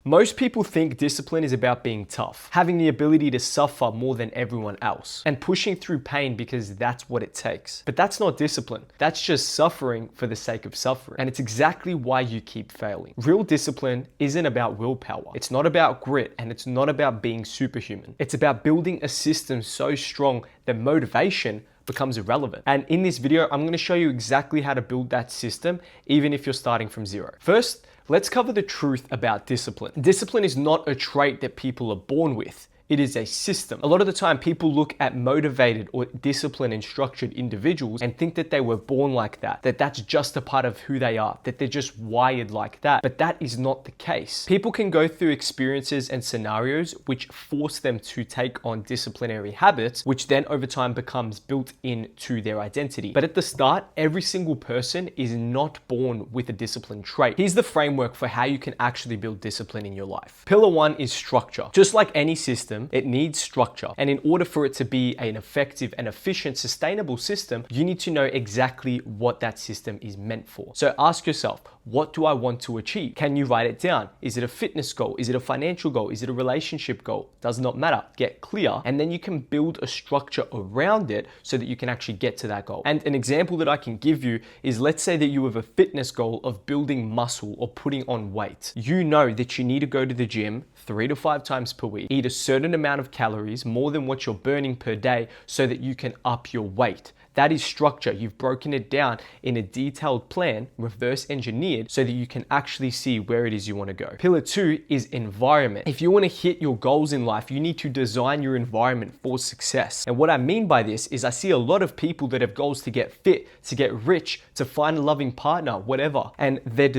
Most people think discipline is about being tough, having the ability to suffer more than everyone else, and pushing through pain because that's what it takes. But that's not discipline. That's just suffering for the sake of suffering. And it's exactly why you keep failing. Real discipline isn't about willpower. It's not about grit, and it's not about being superhuman. It's about building a system so strong that motivation becomes irrelevant. And in this video, I'm gonna show you exactly how to build that system, even if you're starting from zero. First, let's cover the truth about discipline. Discipline is not a trait that people are born with. It is a system. A lot of the time, people look at motivated or disciplined and structured individuals and think that they were born like that, that that's just a part of who they are, that they're just wired like that. But that is not the case. People can go through experiences and scenarios which force them to take on disciplinary habits, which then over time becomes built into their identity. But at the start, every single person is not born with a discipline trait. Here's the framework for how you can actually build discipline in your life. Pillar one is structure. Just like any system, it needs structure. And in order for it to be an effective and efficient, sustainable system, you need to know exactly what that system is meant for. So ask yourself, what do I want to achieve? Can you write it down? Is it a fitness goal? Is it a financial goal? Is it a relationship goal? Does not matter. Get clear, and then you can build a structure around it so that you can actually get to that goal. And an example that I can give you is, let's say that you have a fitness goal of building muscle or putting on weight. You know that you need to go to the gym 3 to 5 times per week, eat a certain amount of calories, more than what you're burning per day, so that you can up your weight. That is structure. You've broken it down in a detailed plan, reverse engineered, so that you can actually see where it is you want to go. Pillar 2 is environment. If you want to hit your goals in life, you need to design your environment for success. And what I mean by this is I see a lot of people that have goals to get fit, to get rich, to find a loving partner, whatever. And their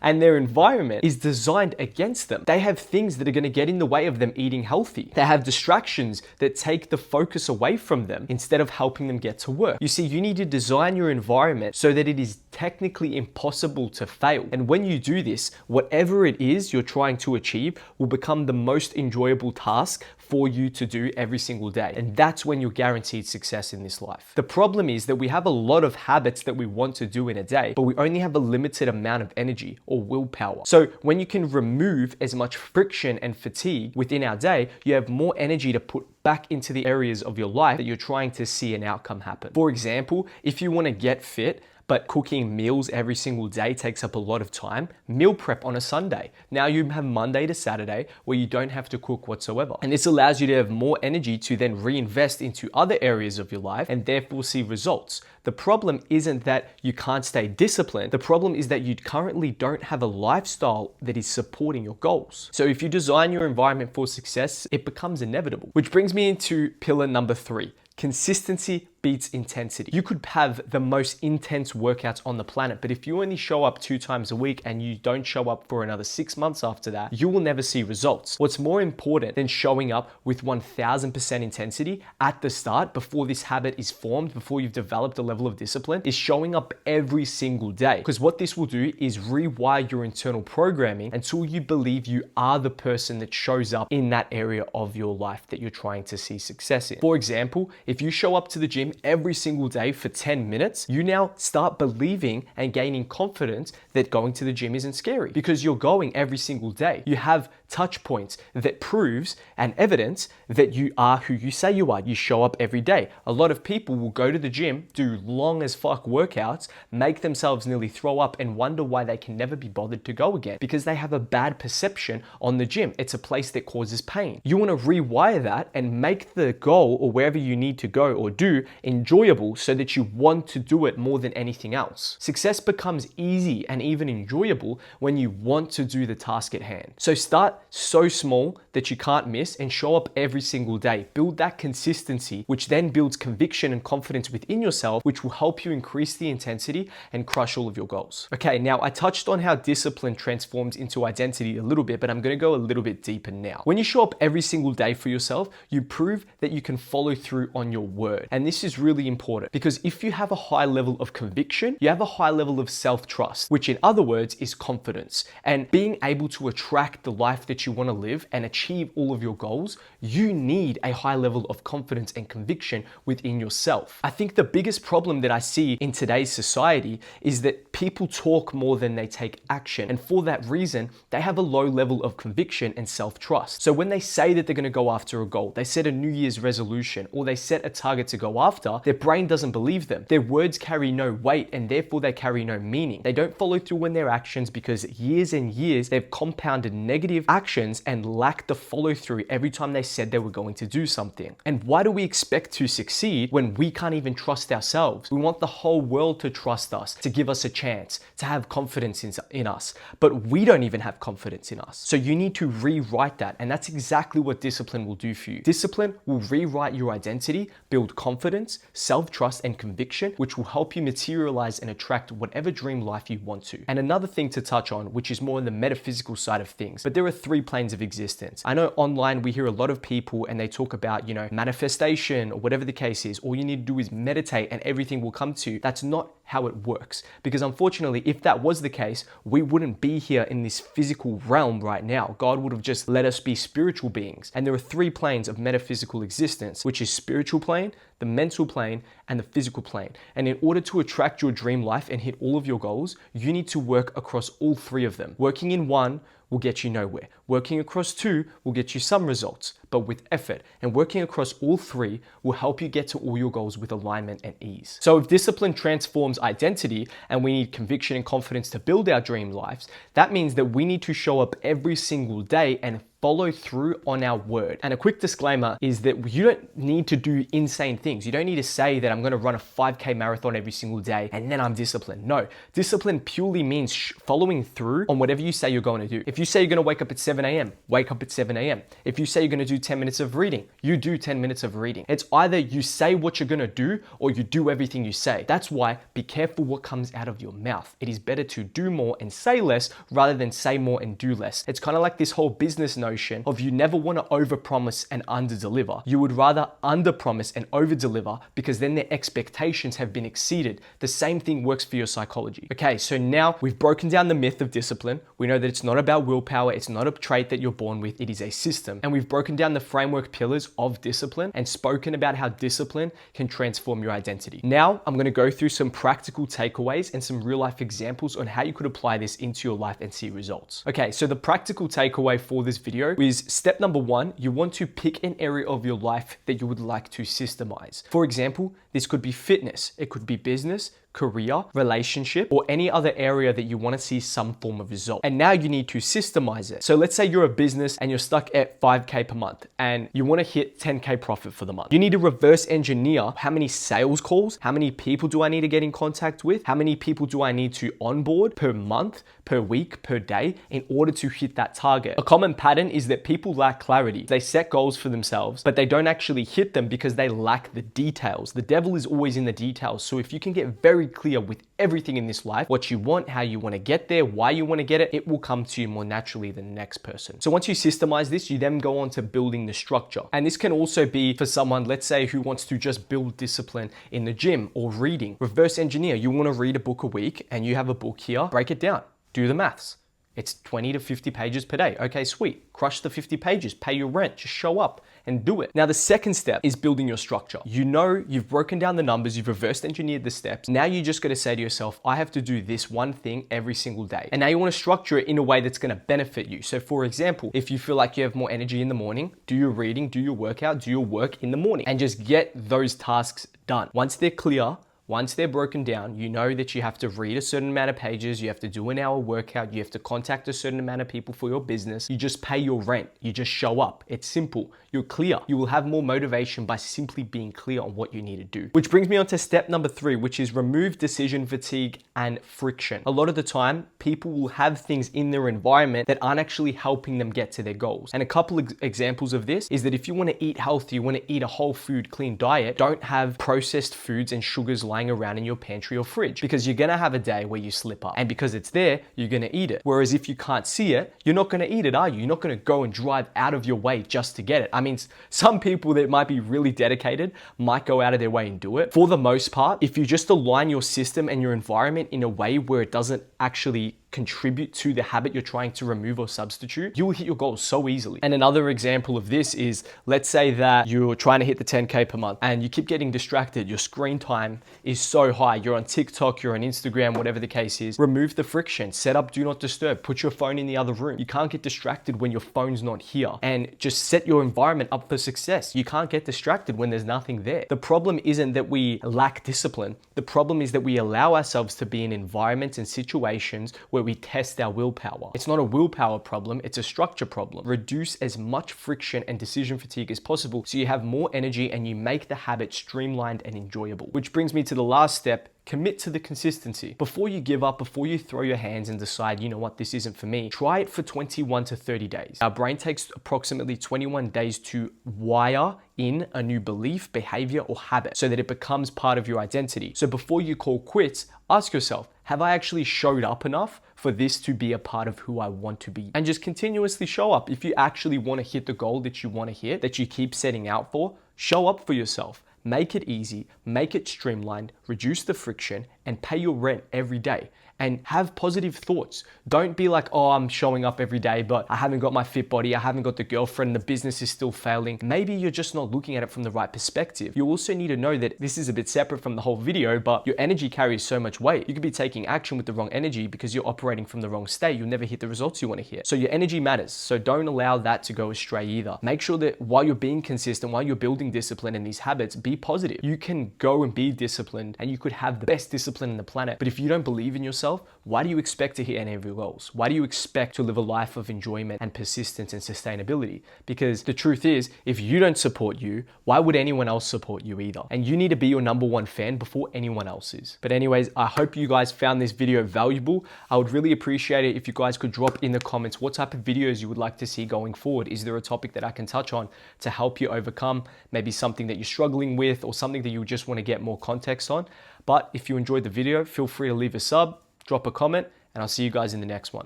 and their environment is designed against them. They have things that are going to get in the way of them eating healthy. They have distractions that take the focus away from them instead of helping them get to work. You see, you need to design your environment so that it is technically impossible to fail. And when you do this, whatever it is you're trying to achieve will become the most enjoyable task for you to do every single day. And that's when you're guaranteed success in this life. The problem is that we have a lot of habits that we want to do in a day, but we only have a limited amount of energy or willpower. So when you can remove as much friction and fatigue within our day, you have more energy to put back into the areas of your life that you're trying to see an outcome happen. For example, if you want to get fit, but cooking meals every single day takes up a lot of time, meal prep on a Sunday. Now you have Monday to Saturday where you don't have to cook whatsoever. And this allows you to have more energy to then reinvest into other areas of your life and therefore see results. The problem isn't that you can't stay disciplined. The problem is that you currently don't have a lifestyle that is supporting your goals. So if you design your environment for success, it becomes inevitable. Which brings me into pillar number 3. Consistency beats intensity. You could have the most intense workouts on the planet, but if you only show up 2 times a week and you don't show up for another 6 months after that, you will never see results. What's more important than showing up with 1000% intensity at the start, before this habit is formed, before you've developed a level of discipline, is showing up every single day. Because what this will do is rewire your internal programming until you believe you are the person that shows up in that area of your life that you're trying to see success in. For example, if you show up to the gym every single day for 10 minutes, you now start believing and gaining confidence that going to the gym isn't scary because you're going every single day. You have touch points that proves and evidence that you are who you say you are. You show up every day. A lot of people will go to the gym, do long as fuck workouts, make themselves nearly throw up and wonder why they can never be bothered to go again because they have a bad perception on the gym. It's a place that causes pain. You want to rewire that and make the goal or wherever you need to go or do enjoyable so that you want to do it more than anything else. Success becomes easy and even enjoyable when you want to do the task at hand. So start so small that you can't miss and show up every single day. Build that consistency, which then builds conviction and confidence within yourself, which will help you increase the intensity and crush all of your goals. Okay, now I touched on how discipline transforms into identity a little bit, but I'm going to go a little bit deeper now. When you show up every single day for yourself, you prove that you can follow through on on your word. And this is really important because if you have a high level of conviction, you have a high level of self-trust, which in other words is confidence. And being able to attract the life that you want to live and achieve all of your goals, you need a high level of confidence and conviction within yourself. I think the biggest problem that I see in today's society is that people talk more than they take action. And for that reason, they have a low level of conviction and self-trust. So when they say that they're going to go after a goal, they set a New Year's resolution, or they set a target to go after, their brain doesn't believe them. Their words carry no weight and therefore they carry no meaning. They don't follow through on their actions because years and years they've compounded negative actions and lacked the follow through every time they said they were going to do something. And why do we expect to succeed when we can't even trust ourselves? We want the whole world to trust us, to give us a chance, to have confidence in us, but we don't even have confidence in us. So you need to rewrite that, and that's exactly what discipline will do for you. Discipline will rewrite your identity, build confidence, self-trust, and conviction, which will help you materialize and attract whatever dream life you want to. And another thing to touch on, which is more on the metaphysical side of things, but there are 3 planes of existence. I know online we hear a lot of people and they talk about, manifestation or whatever the case is. All you need to do is meditate and everything will come to you. That's not how it works. Because unfortunately, if that was the case, we wouldn't be here in this physical realm right now. God would have just let us be spiritual beings. And there are 3 planes of metaphysical existence, which is spiritual plane, the mental plane, and the physical plane. And in order to attract your dream life and hit all of your goals, you need to work across all 3 of them. Working in one will get you nowhere. Working across 2 will get you some results, but with effort. And working across all 3 will help you get to all your goals with alignment and ease. So if discipline transforms identity and we need conviction and confidence to build our dream lives, that means that we need to show up every single day and follow through on our word. And a quick disclaimer is that you don't need to do insane things. You don't need to say that I'm going to run a 5K marathon every single day and then I'm disciplined. No, discipline purely means following through on whatever you say you're going to do. If you say you're going to wake up at 7 a.m., wake up at 7 a.m. If you say you're going to do 10 minutes of reading, you do 10 minutes of reading. It's either you say what you're going to do or you do everything you say. That's why be careful what comes out of your mouth. It is better to do more and say less rather than say more and do less. It's kind of like this whole business notion of you never want to overpromise and underdeliver. You would rather underpromise and overdeliver because then their expectations have been exceeded. The same thing works for your psychology. Okay, so now we've broken down the myth of discipline. We know that it's not about willpower. It's not a trait that you're born with. It is a system. And we've broken down the framework pillars of discipline and spoken about how discipline can transform your identity. Now I'm going to go through some practical takeaways and some real life examples on how you could apply this into your life and see results. Okay, so the practical takeaway for this video is step number 1, you want to pick an area of your life that you would like to systemize. For example, this could be fitness, it could be business, career, relationship, or any other area that you want to see some form of result. And now you need to systemize it. So let's say you're a business and you're stuck at 5K per month and you want to hit 10K profit for the month. You need to reverse engineer how many sales calls, how many people do I need to get in contact with, how many people do I need to onboard per month, per week, per day in order to hit that target. A common pattern is that people lack clarity. They set goals for themselves, but they don't actually hit them because they lack the details. The devil is always in the details. So if you can get very clear with everything in this life, what you want, how you want to get there, why you want to get it, it will come to you more naturally than the next person. So once you systemize this, you then go on to building the structure. And this can also be for someone, let's say, who wants to just build discipline in the gym or reading. Reverse engineer. You want to read a book a week and you have a book here, break it down. Do the maths. It's 20 to 50 pages per day. Okay, sweet. Crush the 50 pages, pay your rent, just show up and do it. Now, the second step is building your structure. You know, you've broken down the numbers, you've reversed engineered the steps. Now you just got to say to yourself, I have to do this one thing every single day. And now you want to structure it in a way that's going to benefit you. So for example, if you feel like you have more energy in the morning, do your reading, do your workout, do your work in the morning and just get those tasks done. Once they're clear, once they're broken down, you know that you have to read a certain amount of pages, you have to do an hour workout, you have to contact a certain amount of people for your business. You just pay your rent, you just show up. It's simple. You're clear. You will have more motivation by simply being clear on what you need to do. Which brings me on to step number 3, which is remove decision fatigue and friction. A lot of the time, people will have things in their environment that aren't actually helping them get to their goals. And a couple of examples of this is that if you want to eat healthy, you want to eat a whole food, clean diet, don't have processed foods and sugars lying around in your pantry or fridge, because you're gonna have a day where you slip up. And because it's there, you're gonna eat it. Whereas if you can't see it, you're not gonna eat it, are you? You're not gonna go and drive out of your way just to get it. I mean, some people that might be really dedicated might go out of their way and do it. For the most part, if you just align your system and your environment in a way where it doesn't actually contribute to the habit you're trying to remove or substitute, you will hit your goals so easily. And another example of this is, let's say that you're trying to hit the 10K per month and you keep getting distracted. Your screen time is so high. You're on TikTok, you're on Instagram, whatever the case is. Remove the friction, set up do not disturb, put your phone in the other room. You can't get distracted when your phone's not here, and just set your environment up for success. You can't get distracted when there's nothing there. The problem isn't that we lack discipline. The problem is that we allow ourselves to be in environments and situations where we test our willpower. It's not a willpower problem, it's a structure problem. Reduce as much friction and decision fatigue as possible so you have more energy and you make the habit streamlined and enjoyable. Which brings me to the last step. Commit to the consistency. Before you give up, before you throw your hands and decide, you know what, this isn't for me, try it for 21 to 30 days. Our brain takes approximately 21 days to wire in a new belief, behavior, or habit so that it becomes part of your identity. So before you call quits, ask yourself, have I actually showed up enough for this to be a part of who I want to be? And just continuously show up. If you actually want to hit the goal that you want to hit, that you keep setting out for, show up for yourself. Make it easy, make it streamlined, reduce the friction, and pay your rent every day. And have positive thoughts. Don't be like, oh, I'm showing up every day, but I haven't got my fit body, I haven't got the girlfriend, the business is still failing. Maybe you're just not looking at it from the right perspective. You also need to know that this is a bit separate from the whole video, but your energy carries so much weight. You could be taking action with the wrong energy because you're operating from the wrong state. You'll never hit the results you want to hit. So your energy matters. So don't allow that to go astray either. Make sure that while you're being consistent, while you're building discipline in these habits, be positive. You can go and be disciplined and you could have the best discipline in the planet. But if you don't believe in yourself, why do you expect to hit any of your goals? Why do you expect to live a life of enjoyment and persistence and sustainability? Because the truth is, if you don't support you, why would anyone else support you either? And you need to be your number one fan before anyone else is. But anyways, I hope you guys found this video valuable. I would really appreciate it if you guys could drop in the comments what type of videos you would like to see going forward. Is there a topic that I can touch on to help you overcome maybe something that you're struggling with or something that you just want to get more context on? But if you enjoyed the video, feel free to leave a sub, drop a comment, and I'll see you guys in the next one.